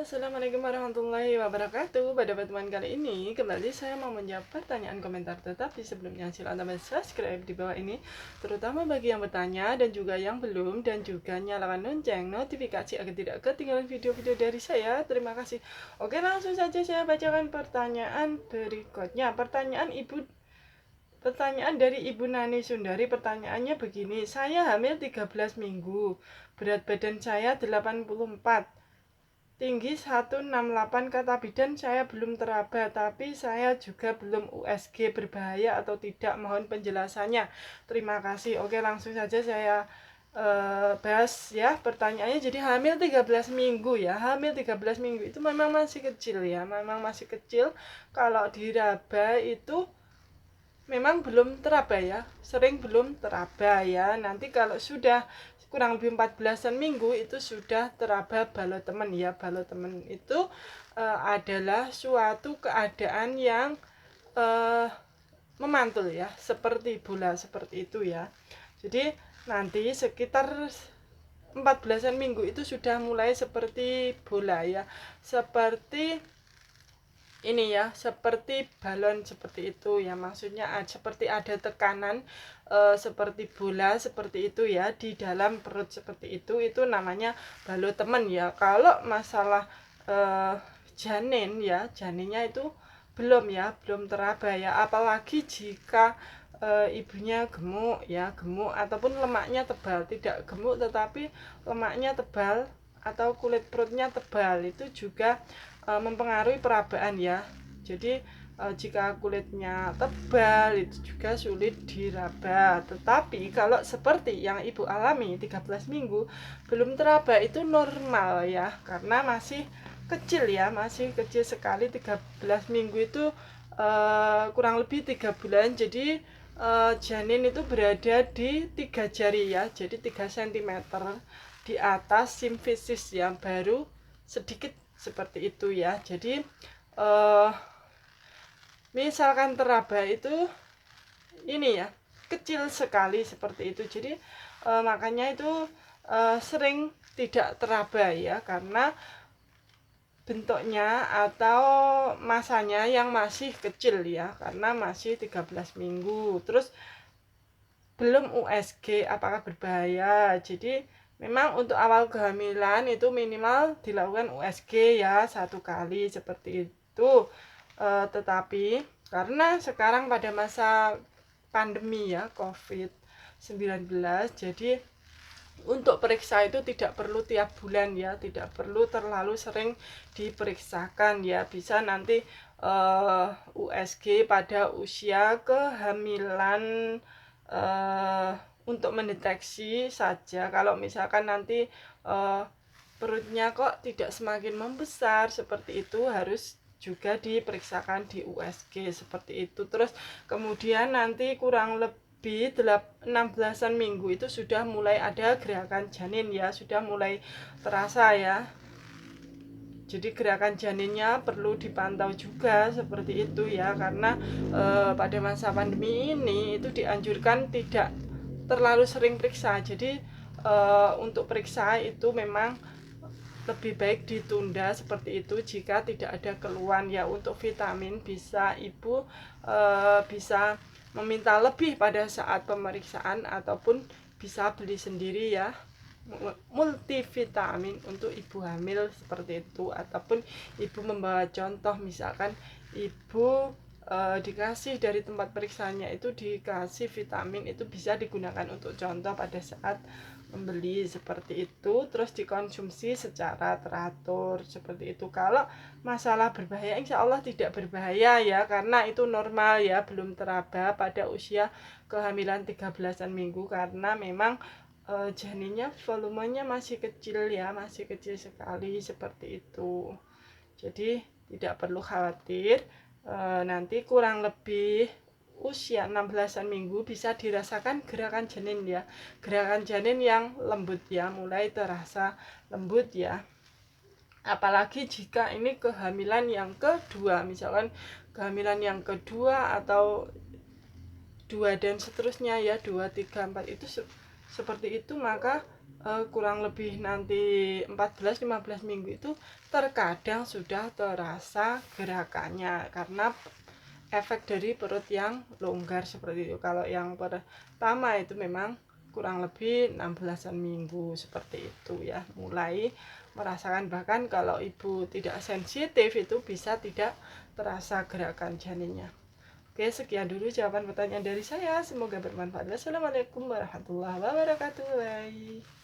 Assalamualaikum warahmatullahi wabarakatuh. Pada pertemuan kali ini kembali saya mau menjawab pertanyaan komentar. Tetapi sebelumnya silakan subscribe di bawah ini, terutama bagi yang bertanya dan juga yang belum, dan juga nyalakan lonceng notifikasi agar tidak ketinggalan video-video dari saya. Terima kasih. Oke, langsung saja saya bacakan pertanyaan berikutnya. Pertanyaan dari Ibu Nani Sundari. Pertanyaannya begini: saya hamil 13 minggu, berat badan saya 84, tinggi 168, kata bidan saya belum teraba, tapi saya juga belum USG, berbahaya atau tidak? Mohon penjelasannya. Terima kasih. Oke, langsung saja saya bahas ya pertanyaannya. Jadi hamil 13 minggu ya. Hamil 13 minggu itu memang masih kecil ya. Memang masih kecil. Kalau diraba itu memang belum teraba ya. Sering belum teraba ya. Nanti kalau sudah kurang lebih 14-an minggu itu sudah teraba balotemen ya. Balotemen itu adalah suatu keadaan yang memantul ya, seperti bola seperti itu ya. Jadi nanti sekitar 14-an minggu itu sudah mulai seperti bola ya, seperti ini ya, seperti balon seperti itu ya, maksudnya seperti ada tekanan seperti bola seperti itu ya di dalam perut seperti itu namanya balotemen ya. Kalau masalah janin ya, janinnya itu belum ya, belum teraba ya, apalagi jika ibunya gemuk ya, gemuk ataupun lemaknya tebal. Tidak gemuk tetapi lemaknya tebal atau kulit perutnya tebal, itu juga mempengaruhi perabaan ya. Jadi jika kulitnya tebal itu juga sulit diraba. Tetapi kalau seperti yang ibu alami 13 minggu belum teraba itu normal ya, karena masih kecil ya, masih kecil sekali. 13 minggu itu kurang lebih 3 bulan. Jadi janin itu berada di 3 jari ya, jadi 3 cm di atas simfisis yang baru sedikit seperti itu ya. Jadi misalkan teraba itu ini ya, kecil sekali seperti itu. Jadi makanya itu sering tidak teraba ya, karena bentuknya atau masanya yang masih kecil ya, karena masih 13 minggu. Terus belum USG, apakah berbahaya? Jadi memang untuk awal kehamilan itu minimal dilakukan USG ya, 1 kali seperti itu. Tetapi karena sekarang pada masa pandemi ya, COVID-19, jadi untuk periksa itu tidak perlu tiap bulan ya, tidak perlu terlalu sering diperiksakan ya. Bisa nanti USG pada usia kehamilan untuk mendeteksi saja. Kalau misalkan nanti perutnya kok tidak semakin membesar seperti itu, harus juga diperiksakan di USG seperti itu. Terus kemudian nanti kurang lebih 16-an minggu itu sudah mulai ada gerakan janin ya, sudah mulai terasa ya. Jadi gerakan janinnya perlu dipantau juga seperti itu ya, karena pada masa pandemi ini itu dianjurkan tidak terlalu sering periksa. Jadi untuk periksa itu memang lebih baik ditunda seperti itu jika tidak ada keluhan ya. Untuk vitamin bisa ibu bisa meminta lebih pada saat pemeriksaan ataupun bisa beli sendiri ya, multivitamin untuk ibu hamil seperti itu. Ataupun ibu membawa contoh, misalkan ibu dikasih dari tempat periksanya itu dikasih vitamin, itu bisa digunakan untuk contoh pada saat membeli seperti itu. Terus dikonsumsi secara teratur seperti itu. Kalau masalah berbahaya, insya Allah tidak berbahaya ya, karena itu normal ya, belum teraba pada usia kehamilan 13-an minggu, karena memang janinnya volumenya masih kecil ya, masih kecil sekali seperti itu. Jadi tidak perlu khawatir. Nanti kurang lebih usia 16-an minggu bisa dirasakan gerakan janin ya, gerakan janin yang lembut ya, mulai terasa lembut ya. Apalagi jika ini kehamilan yang kedua, misalkan kehamilan yang kedua atau 2 dan seterusnya ya, 2, 3, 4 itu seperti itu, maka kurang lebih nanti 14-15 minggu itu terkadang sudah terasa gerakannya karena efek dari perut yang longgar seperti itu. Kalau yang pertama itu memang kurang lebih 16-an minggu seperti itu ya, mulai merasakan. Bahkan kalau ibu tidak sensitif itu bisa tidak terasa gerakan janinnya. Oke, sekian dulu jawaban pertanyaan dari saya, semoga bermanfaat. Wassalamualaikum warahmatullahi wabarakatuh. Bye.